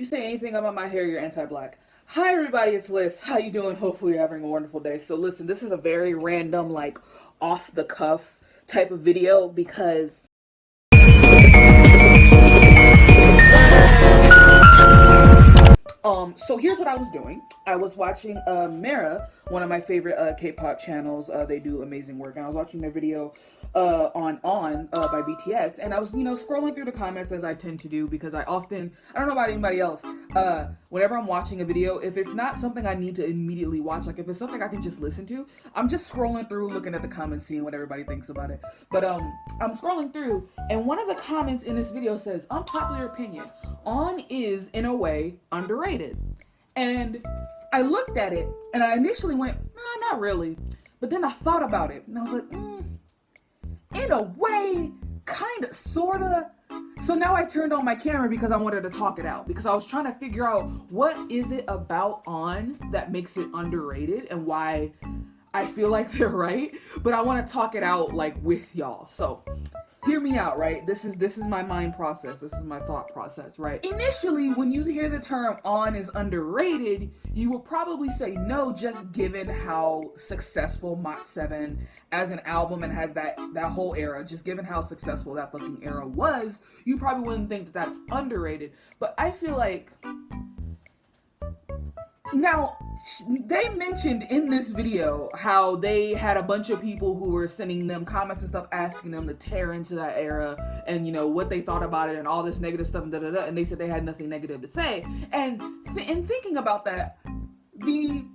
you say anything about my hair, you're anti-black. Hi everybody, it's Liz. How you doing? Hopefully you're having a wonderful day. So listen, this is a very random, like, off the cuff type of video because so here's what I was doing. I was watching Mara, one of my favorite K-pop channels. They do amazing work, and I was watching their video on by BTS, and I was scrolling through the comments as I tend to do because I don't know about anybody else. Whenever I'm watching a video, if it's not something I need to immediately watch, like if it's something I can just listen to, I'm just scrolling through, looking at the comments, seeing what everybody thinks about it. But I'm scrolling through, and one of the comments in this video says, "Unpopular opinion: On is in a way underrated." And I looked at it and I initially went, nah, not really. But then I thought about it and I was like, in a way, kind of, sort of. So now I turned on my camera because I wanted to talk it out, because I was trying to figure out what is it about On that makes it underrated and why I feel like they're right. But I want to talk it out like with y'all. So hear me out, right? This is my mind process. This is my thought process, right? Initially, when you hear the term On is underrated, you will probably say no, just given how successful MOT7 as an album and has that whole era, just given how successful that fucking era was, you probably wouldn't think that that's underrated. But I feel like, now, they mentioned in this video how they had a bunch of people who were sending them comments and stuff asking them to tear into that era and, what they thought about it and all this negative stuff and da-da-da, and they said they had nothing negative to say. And in thinking about that, the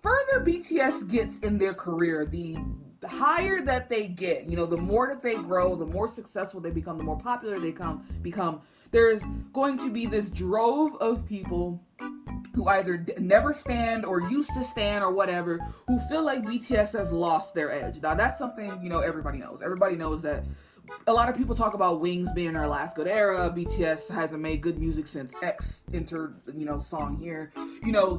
further BTS gets in their career, the higher that they get, the more that they grow, the more successful they become, the more popular they become, there's going to be this drove of people who either never stand or used to stand or whatever, who feel like BTS has lost their edge. Now that's something, everybody knows. Everybody knows that a lot of people talk about Wings being their last good era. BTS hasn't made good music since X entered, song here.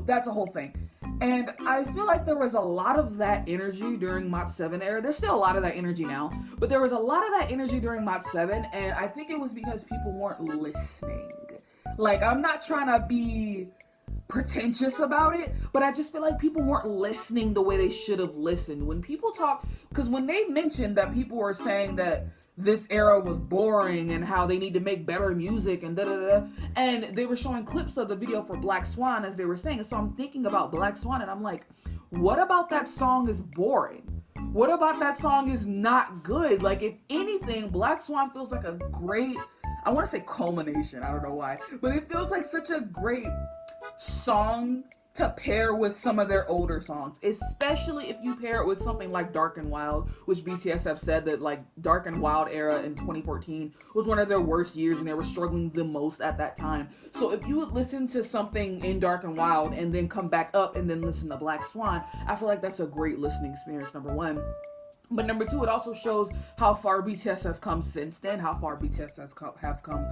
That's a whole thing. And I feel like there was a lot of that energy during MOT7 era. There's still a lot of that energy now, but there was a lot of that energy during MOT7, and I think it was because people weren't listening. Like, I'm not trying to be pretentious about it, but I just feel like people weren't listening the way they should have listened. When people talk, because when they mentioned that people were saying that this era was boring and how they need to make better music and da-da-da, and they were showing clips of the video for Black Swan as they were saying, so I'm thinking about Black Swan and I'm like, what about that song is boring? What about that song is not good? Like, if anything, Black Swan feels like a great, I want to say culmination, I don't know why, but it feels like such a great song to pair with some of their older songs, especially if you pair it with something like Dark and Wild, which BTS have said that, like, Dark and Wild era in 2014 was one of their worst years and they were struggling the most at that time. So if you would listen to something in Dark and Wild and then come back up and then listen to Black Swan, I feel like that's a great listening experience, number one. But number two, it also shows how far BTS have come since then, how far BTS have come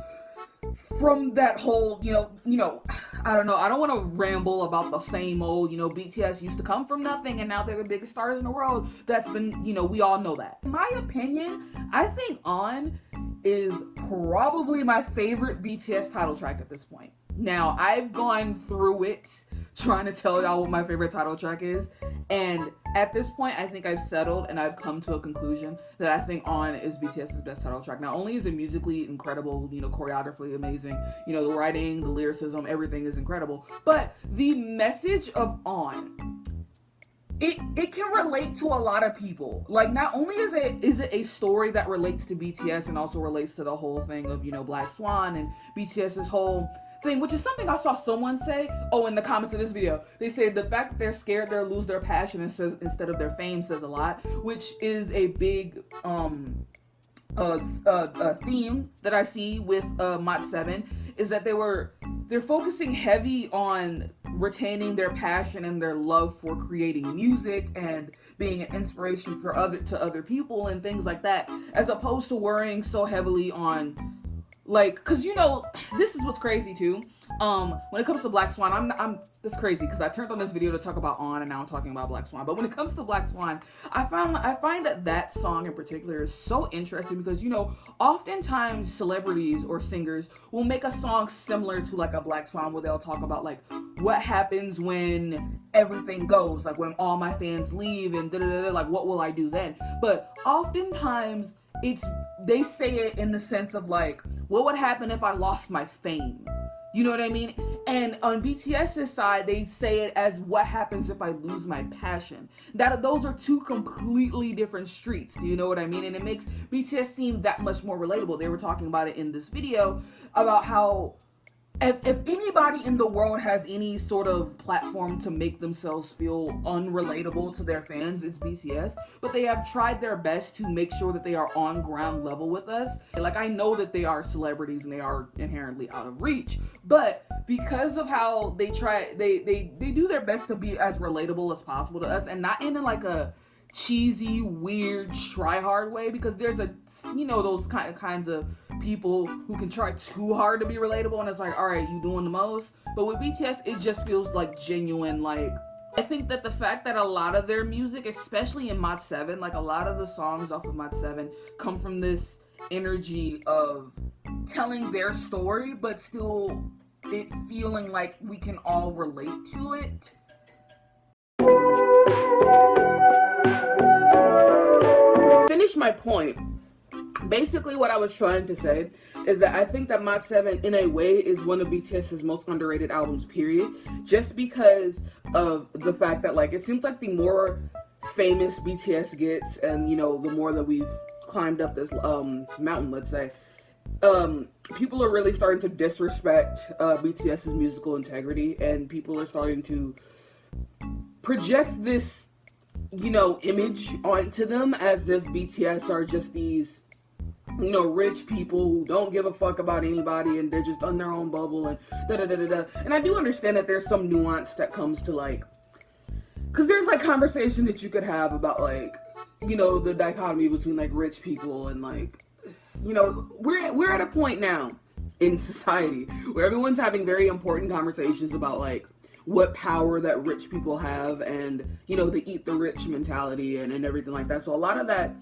from that whole, I don't know, I don't want to ramble about the same old, BTS used to come from nothing and now they're the biggest stars in the world. That's been, we all know that. In my opinion, I think On is probably my favorite BTS title track at this point. Now, I've gone through it trying to tell y'all what my favorite title track is, and at this point, I think I've settled and I've come to a conclusion that I think On is BTS's best title track. Not only is it musically incredible, choreographically amazing, the writing, the lyricism, everything is incredible, but the message of On, it can relate to a lot of people. Like, not only is it a story that relates to BTS and also relates to the whole thing of, Black Swan and BTS's whole thing, which is something I saw someone say, in the comments of this video. They said the fact that they're scared they'll lose their passion instead of their fame says a lot, which is a big theme that I see with MOT7, is that they're focusing heavy on retaining their passion and their love for creating music and being an inspiration to other people and things like that, as opposed to worrying so heavily on like, cause you know, this is what's crazy too. When it comes to Black Swan, I'm it's crazy because I turned on this video to talk about On, and now I'm talking about Black Swan. But when it comes to Black Swan, I find that song in particular is so interesting because, you know, oftentimes celebrities or singers will make a song similar to like a Black Swan, where they'll talk about like what happens when everything goes, like when all my fans leave and like what will I do then. But oftentimes they say it in the sense of like, what would happen if I lost my fame? You know what I mean? And on BTS's side, they say it as what happens if I lose my passion. Those are two completely different streets. Do you know what I mean? And it makes BTS seem that much more relatable. They were talking about it in this video about how if anybody in the world has any sort of platform to make themselves feel unrelatable to their fans, it's BTS. But they have tried their best to make sure that they are on ground level with us. Like, I know that they are celebrities and they are inherently out of reach, but because of how they try, they do their best to be as relatable as possible to us, and not in like a cheesy, weird, try hard way, because there's a, you know, those kinds of people who can try too hard to be relatable, and it's like, all right, you doing the most. But with BTS, it just feels like genuine. Like, I think that the fact that a lot of their music, especially in Mod 7, like a lot of the songs off of Mod 7 come from this energy of telling their story, but still it feeling like we can all relate to it. Finish my point. Basically, what I was trying to say is that I think that Mod 7, in a way, is one of BTS's most underrated albums, period. Just because of the fact that, like, it seems like the more famous BTS gets, and, you know, the more that we've climbed up this mountain, let's say, people are really starting to disrespect BTS's musical integrity, and people are starting to project this, you know, image onto them as if BTS are just these, you know, rich people who don't give a fuck about anybody, and they're just on their own bubble, and da-da-da-da-da. And I do understand that there's some nuance that comes to, like, because there's, like, conversations that you could have about, like, you know, the dichotomy between, like, rich people and, like, you know, we're at a point now in society where everyone's having very important conversations about, like, what power that rich people have, and, you know, the eat the rich mentality and everything like that. So a lot of that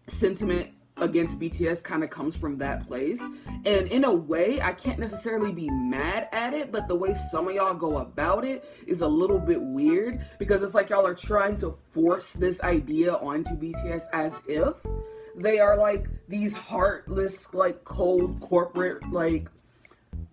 sentiment against BTS kind of comes from that place. And in a way, I can't necessarily be mad at it, but the way some of y'all go about it is a little bit weird, because it's like y'all are trying to force this idea onto BTS as if they are like these heartless, like cold corporate, like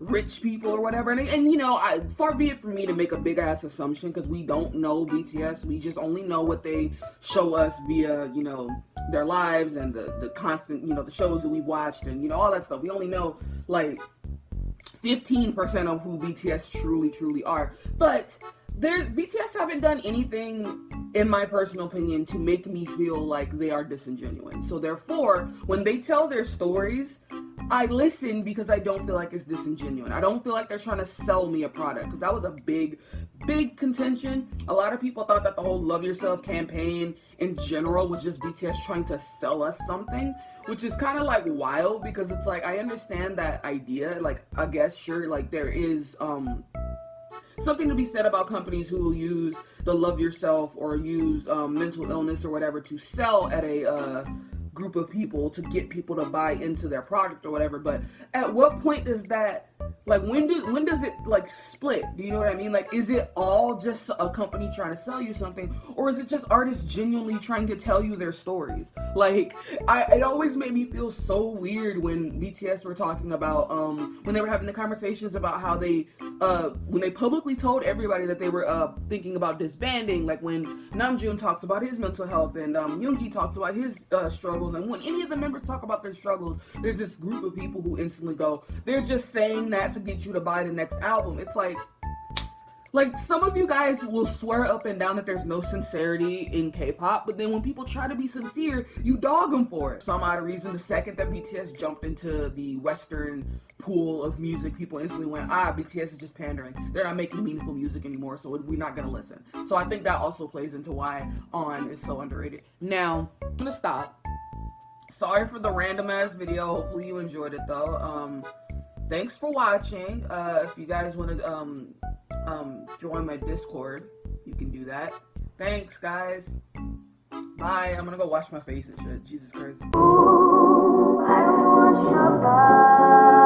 rich people or whatever. And you know, far be it from me to make a big ass assumption, because we don't know BTS. We just only know what they show us via, you know, their lives and the constant, you know, the shows that we've watched and, you know, all that stuff. We only know like 15% of who BTS truly are. But BTS haven't done anything, in my personal opinion, to make me feel like they are disingenuous. So therefore, when they tell their stories, I listen because I don't feel like it's disingenuous. I don't feel like they're trying to sell me a product, because that was a big contention. A lot of people thought that the whole Love Yourself campaign in general was just BTS trying to sell us something, which is kind of like wild, because it's like, I understand that idea. Like, I guess, sure, like there is something to be said about companies who use the Love Yourself or use mental illness or whatever to sell at a group of people to get people to buy into their product or whatever. But at what point does that, like, when does it like split? Do you know what I mean? Like, is it all just a company trying to sell you something, or is it just artists genuinely trying to tell you their stories? Like, it always made me feel so weird when BTS were talking about when they were having the conversations about how they when they publicly told everybody that they were thinking about disbanding, like when Namjoon talks about his mental health and Yoongi talks about his struggles, and when any of the members talk about their struggles, there's this group of people who instantly go, they're just saying that to get you to buy the next album. It's like some of you guys will swear up and down that there's no sincerity in K-pop, but then when people try to be sincere, you dog them for it. Some odd reason, the second that BTS jumped into the Western pool of music, people instantly went, BTS is just pandering. They're not making meaningful music anymore, so we're not gonna listen. So I think that also plays into why On is so underrated. Now, I'm gonna stop. Sorry for the random ass video. Hopefully you enjoyed it though. Thanks for watching. If you guys want to join my Discord, you can do that. Thanks, guys. Bye. I'm gonna go wash my face and shit. Jesus Christ. Ooh, I want your love.